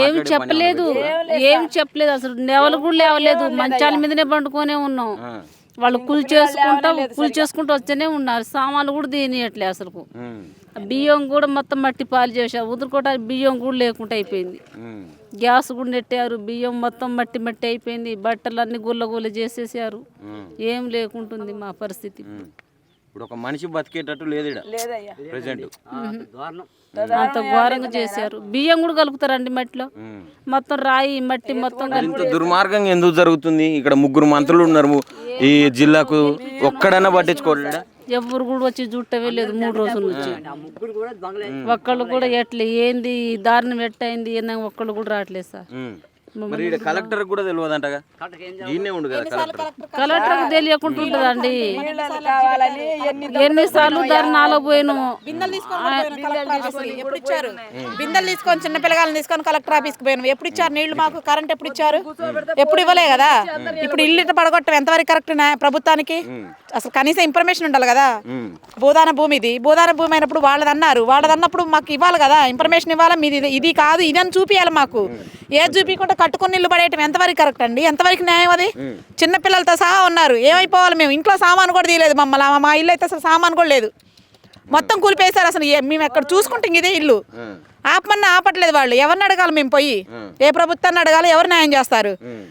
ఏం చెప్పలేదు, ఏం చెప్పలేదు. అసలు నెవలు కూడా లేవలేదు, మంచాల మీదనే పండుకొనే ఉన్నాం. వాళ్ళు కూలి చేసుకుంటూ వచ్చేనే ఉన్నారు. సామాన్లు కూడా తీయట్లే అసలు. బియ్యం కూడా మొత్తం మట్టి పాలు చేశారు. ఉదురుకోవడానికి బియ్యం కూడా లేకుండా అయిపోయింది. గ్యాస్ కూడా నెట్టారు, బియ్యం మొత్తం మట్టి మట్టి అయిపోయింది. బట్టలన్నీ గుల్ల చేసేసారు. ఏం లేకుంటుంది మా పరిస్థితి. ఇప్పుడు ఒక మనిషి బతికేటట్టు లేదు ప్రెసెంట్. అంత ఘోరంగా చేశారు. బియ్యం కూడా కలుపుతారండి మట్టిలో, మొత్తం రాయి మట్టి మొత్తం. ఇంత దుర్మార్గంగా ఎందుకు జరుగుతుంది? ఇక్కడ 3 మంత్రులు ఉన్నారు ఈ జిల్లాకు, ఒక్కడన్నా పట్టించుకోలేదా? ఎవరు కూడా వచ్చి చూడటమే లేదు 3 రోజుల నుంచి. ఒక్కళ్ళు కూడా ఎట్లా ఏంది దారుణం ఎట్టయింది ఏందని ఒక్కళ్ళు కూడా రావట్లేదు సార్. మరి కలెక్టర్ కూడా తెలియదంటగా, ఈయనే ఉండు కదా కలెక్టర్. కలెక్టర్కి తెలియకుండా ఉంటుందండి. ఎన్నిసార్లు ధర్నాలో పోయినాము. బిందెలు తీసుకొని చిన్న పిల్లగాలను తీసుకొని కలెక్టర్ ఆఫీస్కి పోయినాం. ఎప్పుడు ఇచ్చారు నీళ్లు? మాకు కరెంట్ ఎప్పుడు ఇచ్చారు? ఎప్పుడు ఇవ్వలే కదా. ఇప్పుడు ఇల్లు పడగొట్టడం ఎంతవరకు కరెక్ట్ ప్రభుత్వానికి? అసలు కనీసం ఇన్ఫర్మేషన్ ఉండాలి కదా. భూదాన భూమి అయినప్పుడు వాళ్ళదన్నప్పుడు మాకు ఇవ్వాలి కదా, ఇన్ఫర్మేషన్ ఇవ్వాలి. మీది ఇది కాదు ఇది అని చూపించాలి మాకు. ఏది చూపించకుండా కట్టుకుని ఇల్లు పడేయటం ఎంతవరకు కరెక్ట్ అండి? ఎంతవరకు న్యాయం అది? చిన్న పిల్లలతో సహా ఉన్నారు. ఏమైపోవాలి? మేము ఇంట్లో సామాను కూడా తీయలేదు మమ్మల్ని. మా ఇల్లు అయితే అసలు సామాను కూడా లేదు, మొత్తం కూలిపేశారు. అసలు మేము ఎక్కడ చూసుకుంటాం ఇదే ఇల్లు. ఆపమన్నా ఆపట్లేదు వాళ్ళు. ఎవరిని అడగాలి మేము పోయి? ఏ ప్రభుత్వాన్ని అడగాలి? ఎవరు న్యాయం చేస్తారు?